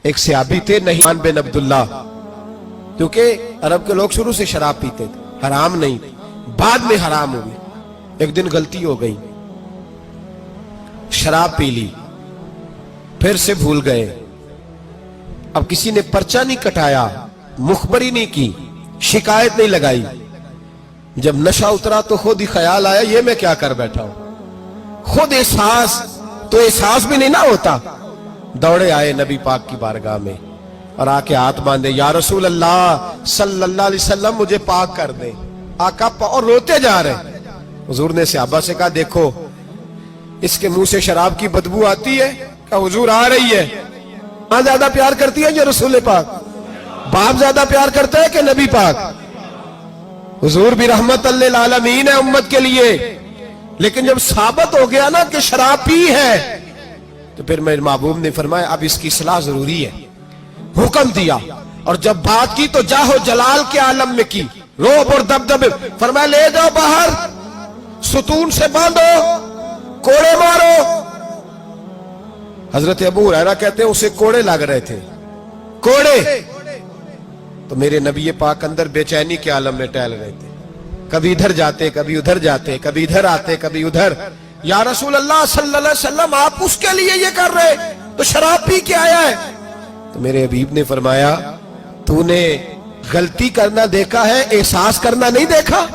ایک صحابی تھے نعمان بن عبداللہ، کیونکہ عرب کے لوگ شروع سے شراب پیتے تھے، حرام نہیں، بعد میں حرام ہوئی۔ ایک دن غلطی ہو گئی، شراب پی لی، پھر سے بھول گئے۔ اب کسی نے پرچہ نہیں کٹایا، مخبری نہیں کی، شکایت نہیں لگائی۔ جب نشہ اترا تو خود ہی خیال آیا یہ میں کیا کر بیٹھا ہوں، خود احساس تو احساس بھی نہیں نہ ہوتا۔ دوڑے آئے نبی پاک کی بارگاہ میں اور آ کے ہاتھ باندھے، یا رسول اللہ صلی اللہ علیہ وسلم مجھے پاک کر دیں۔ آقا اور روتے جا رہے۔ حضور نے صحابہ سے کہا دیکھو اس کے منہ سے شراب کی بدبو آتی ہے؟ کہا حضور آ رہی ہے۔ ماں زیادہ پیار کرتی ہے یا رسول پاک؟ باپ زیادہ پیار کرتا ہے کہ نبی پاک؟ حضور بھی رحمت للعالمین ہے امت کے لیے، لیکن جب ثابت ہو گیا نا کہ شراب پی ہے تو پھر میرے محبوب نے فرمایا اب اس کی اصلاح ضروری ہے، حکم دیا۔ اور جب بات کی تو جاہو جلال کے عالم میں کی، روب اور دبدب، فرمایا لے جاؤ باہر، ستون سے باندھو، کوڑے مارو۔ حضرت ابو ہریرہ کہتے ہیں اسے کوڑے لگ رہے تھے، کوڑے۔ تو میرے نبی پاک اندر بے چینی کے عالم میں ٹہل رہے تھے، کبھی ادھر جاتے کبھی ادھر جاتے، کبھی ادھر آتے کبھی ادھر۔ یا رسول اللہ صلی اللہ علیہ وسلم آپ اس کے لیے یہ کر رہے تو شراب پی کے آیا ہے۔ تو میرے حبیب نے فرمایا تو نے غلطی کرنا دیکھا ہے، احساس کرنا نہیں دیکھا،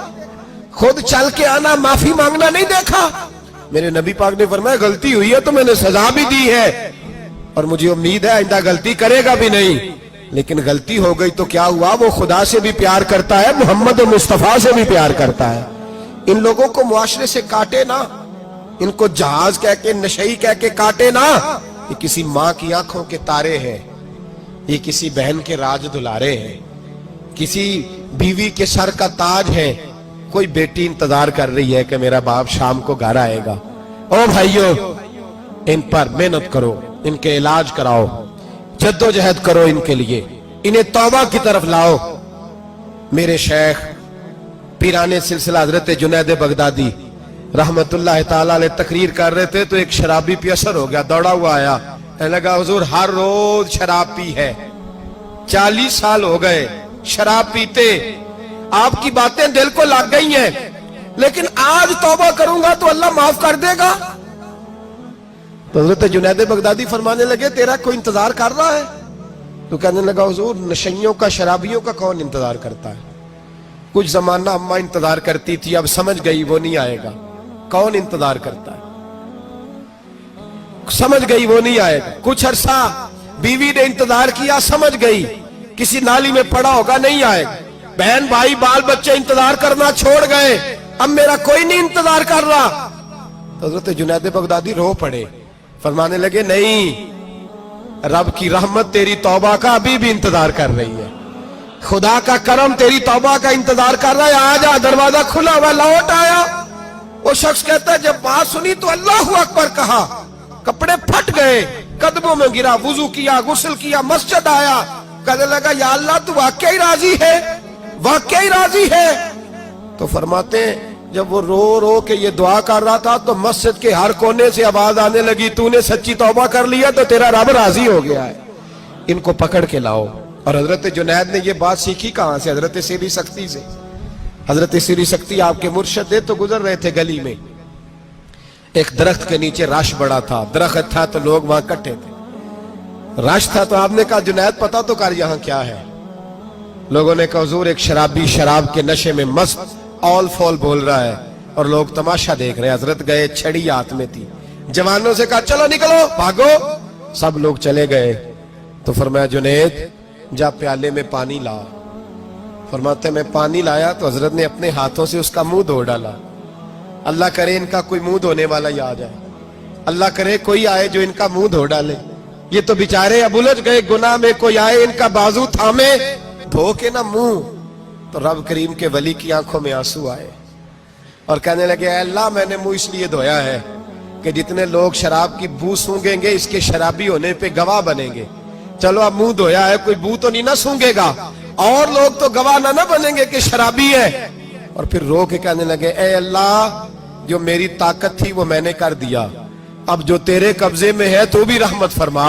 خود چل کے آنا معافی مانگنا نہیں دیکھا؟ میرے نبی پاک نے فرمایا غلطی ہوئی ہے تو میں نے سزا بھی دی ہے اور مجھے امید ہے آئندہ غلطی کرے گا بھی نہیں، لیکن غلطی ہو گئی تو کیا ہوا، وہ خدا سے بھی پیار کرتا ہے، محمد مصطفیٰ سے بھی پیار کرتا ہے۔ ان لوگوں کو معاشرے سے کاٹے نا، ان کو جہاز کہہ کے نشئی کہہ کے کاٹے نا، یہ کسی ماں کی آنکھوں کے تارے ہیں، یہ کسی بہن کے راج دلارے ہیں، کسی بیوی کے سر کا تاج ہے۔ کوئی بیٹی انتظار کر رہی ہے کہ میرا باپ شام کو گھر آئے گا۔ او بھائیو ان پر محنت کرو، ان کے علاج کراؤ، جد و جہد کرو ان کے لیے، انہیں توبہ کی طرف لاؤ۔ میرے شیخ پیرانے سلسلہ حضرت جنید بغدادی رحمت اللہ تعالیٰ علیہ تقریر کر رہے تھے تو ایک شرابی پہ اثر ہو گیا، دوڑا ہوا آیا، کہنے لگا حضور ہر روز شراب پی ہے، 40 سال ہو گئے شراب پیتے، آپ کی باتیں دل کو لگ گئی ہیں، لیکن آج توبہ کروں گا تو اللہ معاف کر دے گا۔ تو حضرت جنید بغدادی فرمانے لگے تیرا کوئی انتظار کر رہا ہے؟ تو کہنے لگا حضور نشئیوں کا شرابیوں کا کون انتظار کرتا ہے؟ کچھ زمانہ اماں انتظار کرتی تھی، اب سمجھ گئی وہ نہیں آئے گا۔ کون انتظار کرتا ہے؟ سمجھ گئی وہ نہیں آئے گا۔ کچھ عرصہ بیوی نے انتظار کیا، سمجھ گئی کسی نالی میں پڑا ہوگا نہیں آئے گا۔ بہن بھائی بال بچے انتظار کرنا چھوڑ گئے، اب میرا کوئی نہیں انتظار کر رہا۔ تو حضرت جنید بغدادی رو پڑے، فرمانے لگے نہیں، رب کی رحمت تیری توبہ کا ابھی بھی انتظار کر رہی ہے، خدا کا کرم تیری توبہ کا انتظار کر رہا ہے، آجا، دروازہ کھلا ہوا، لوٹ آیا۔ وہ شخص کہتا ہے جب بات سنی تو اللہ اکبر کہا، کپڑے پھٹ گئے، قدموں میں گرا، وضو کیا، غسل کیا، مسجد آیا، کہنے لگا یا اللہ تو واقعی راضی ہے، واقعی راضی ہے؟ تو فرماتے ہیں جب وہ رو رو کے یہ دعا کر رہا تھا تو مسجد کے ہر کونے سے آواز آنے لگی تو نے سچی توبہ کر لیا تو تیرا رب راضی ہو گیا ہے، ان کو پکڑ کے لاؤ۔ اور حضرت جنید نے یہ بات سیکھی کہاں سے؟ حضرت سری سختی سے۔ حضرت سری سختی آپ کے مرشد تھے تو گزر رہے تھے گلی میں، ایک درخت کے نیچے رش بڑا تھا، درخت تھا تو لوگ وہاں کٹھے تھے، رش تھا تو آپ نے کہا جنید پتا تو کر یہاں کیا ہے؟ لوگوں نے کہا حضور ایک شرابی شراب کے نشے میں مست آل فول بول رہا ہے اور لوگ تماشا دیکھ رہے ہیں۔ حضرت گئے، چھڑی ہاتھ میں تھی، جوانوں سے کہا چلو نکلو بھاگو، سب لوگ چلے گئے۔ تو فرمایا جنید جا پیالے میں پانی لا۔ فرماتے میں پانی لایا تو حضرت نے اپنے ہاتھوں سے اس کا منہ دھو ڈالا۔ اللہ کرے ان کا کوئی منہ دھونے والا ہی آ جائے، اللہ کرے کوئی آئے جو ان کا منہ دھو ڈالے، یہ تو بیچارے اب الجھ گئے گناہ میں، کوئی آئے ان کا بازو تھامے دھو کے نہ منہ۔ تو رب کریم کے ولی کی آنکھوں میں آنسو آئے اور کہنے لگے اے اللہ میں نے منہ اس لیے دھویا ہے کہ جتنے لوگ شراب کی بو سونگیں گے اس کے شرابی ہونے پہ گواہ بنیں گے۔ چلو اب منہ دھویا ہے، کوئی بو تو نہیں نہ سونگے گا، اور لوگ تو گواہ نہ بنیں گے کہ شرابی ہے۔ اور پھر رو کے کہنے لگے اے اللہ جو میری طاقت تھی وہ میں نے کر دیا، اب جو تیرے قبضے میں ہے تو بھی رحمت فرما،